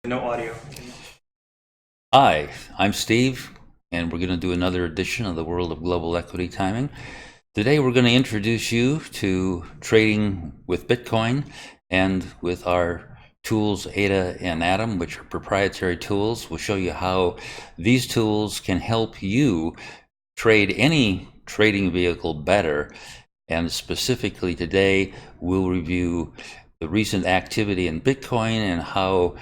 No audio. Hi, I'm Steve, and we're going to do another edition of the World of Global Equity Timing. Today, we're going to introduce you to trading with Bitcoin and with our tools, ADA and Atom, which are proprietary tools. We'll show you how these tools can help you trade any trading vehicle better. And specifically today, we'll review the recent activity in Bitcoin and how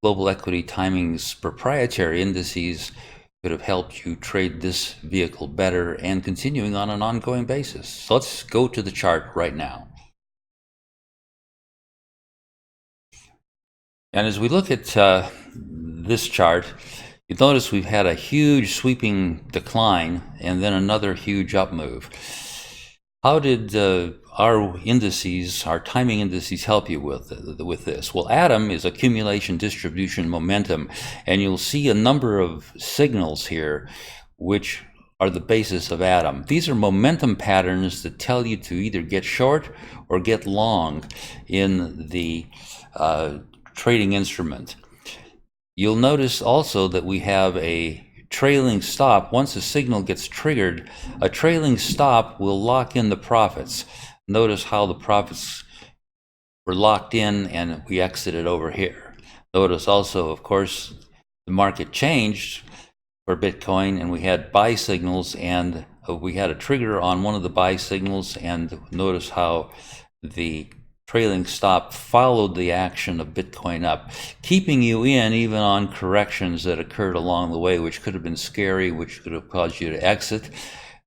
Global Equity Timing's proprietary indices could have helped you trade this vehicle better and continuing on an ongoing basis. So let's go to the chart right now. And as we look at this chart, you notice we've had a huge sweeping decline and then another huge up move. How did our indices, our timing indices, help you with this? Well, Atom is accumulation, distribution, momentum, and you'll see a number of signals here which are the basis of Atom. These are momentum patterns that tell you to either get short or get long in the trading instrument. You'll notice also that we have a trailing stop. Once a signal gets triggered, a trailing stop will lock in the profits. Notice how the profits were locked in and we exited over here. Notice also, of course, the market changed for Bitcoin and we had buy signals, and we had a trigger on one of the buy signals, and notice how the trailing stop followed the action of Bitcoin up, keeping you in even on corrections that occurred along the way, which could have been scary, which could have caused you to exit.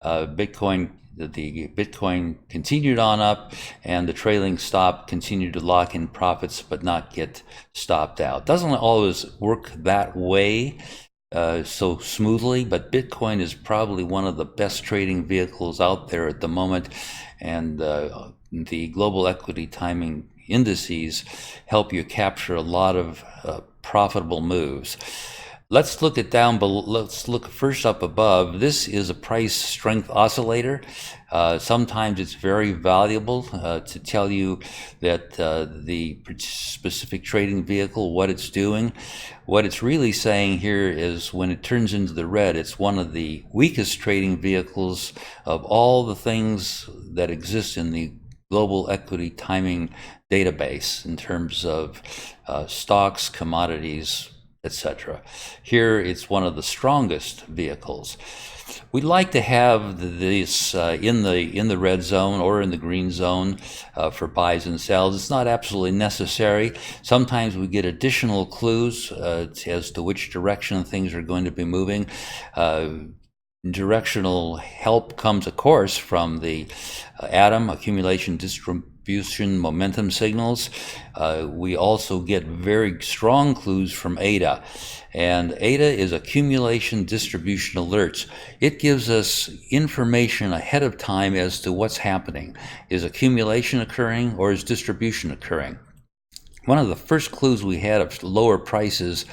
The Bitcoin continued on up, and the trailing stop continued to lock in profits but not get stopped out. Doesn't always work that way so smoothly, but Bitcoin is probably one of the best trading vehicles out there at the moment, and the global equity timing indices help you capture a lot of profitable moves. Let's look at down below. Let's look first up above. This is a price strength oscillator. Sometimes it's very valuable to tell you that the specific trading vehicle, what it's doing. What it's really saying here is when it turns into the red, it's one of the weakest trading vehicles of all the things that exist in the global equity timing database in terms of stocks, commodities, etc. Here, it's one of the strongest vehicles. We'd like to have this in the red zone or in the green zone for buys and sells. It's not absolutely necessary. Sometimes we get additional clues as to which direction things are going to be moving. Directional help comes, of course, from the Atom accumulation, distribution, momentum signals. We also get very strong clues from ADA. And ADA is accumulation distribution alerts. It gives us information ahead of time as to what's happening. Is accumulation occurring or is distribution occurring? One of the first clues we had of lower prices,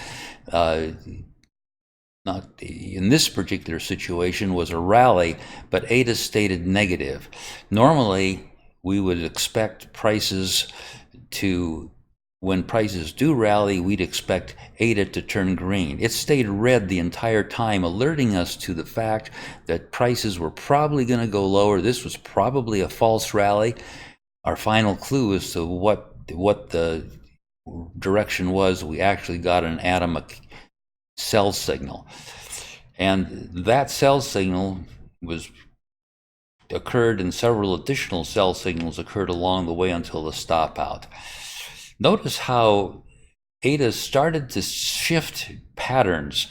not in this particular situation, was a rally, but ADA stated negative. Normally, we would expect prices to, when prices do rally, we'd expect ADA to turn green. It stayed red the entire time, alerting us to the fact that prices were probably going to go lower. This was probably a false rally. Our final clue as to what the direction was, we actually got an Atom sell signal, and that sell signal occurred, and several additional sell signals occurred along the way until the stop out. Notice how ADA started to shift patterns.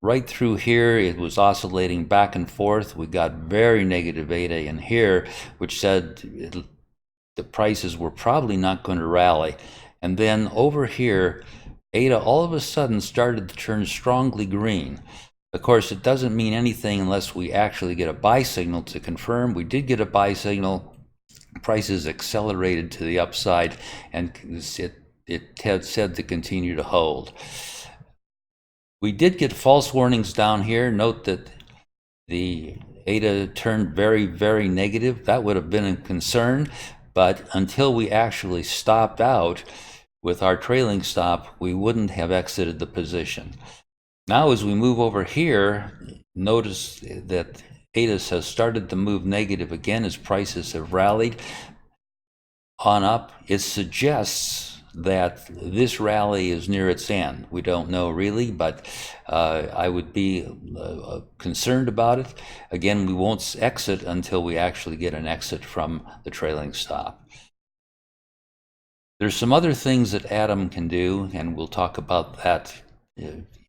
Right through here, it was oscillating back and forth. We got very negative ADA in here, which said the prices were probably not going to rally. And then over here, ADA all of a sudden started to turn strongly green. Of course, it doesn't mean anything unless we actually get a buy signal to confirm. We did get a buy signal. Prices accelerated to the upside, and it had said to continue to hold. We did get false warnings down here. Note that the ADA turned very, very negative. That would have been a concern, but until we actually stopped out, with our trailing stop, we wouldn't have exited the position. Now, as we move over here, notice that ADAS has started to move negative again as prices have rallied on up. It suggests that this rally is near its end. We don't know really, but I would be concerned about it. Again, we won't exit until we actually get an exit from the trailing stop. There's some other things that Adam can do, and we'll talk about that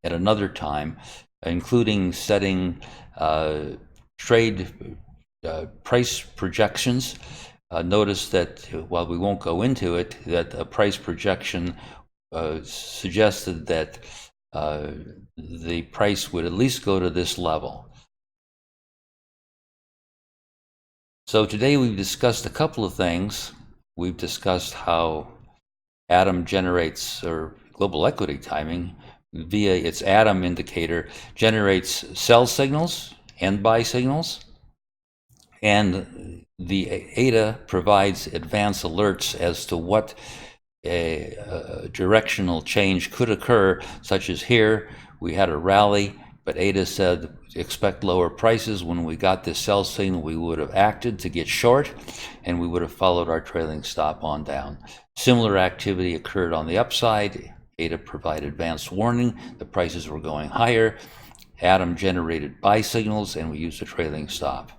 at another time, including setting trade price projections. Notice that while we won't go into it, that a price projection suggested that the price would at least go to this level. So today we've discussed a couple of things. We've discussed how Adam generates, or global equity timing, via its Adam indicator, generates sell signals and buy signals. And the ADA provides advance alerts as to what a directional change could occur, such as here, we had a rally, but ADA said expect lower prices. When we got this sell signal, we would have acted to get short, and we would have followed our trailing stop on down. Similar activity occurred on the upside. ADA provided advance warning. The prices were going higher. Adam generated buy signals, and we used a trailing stop.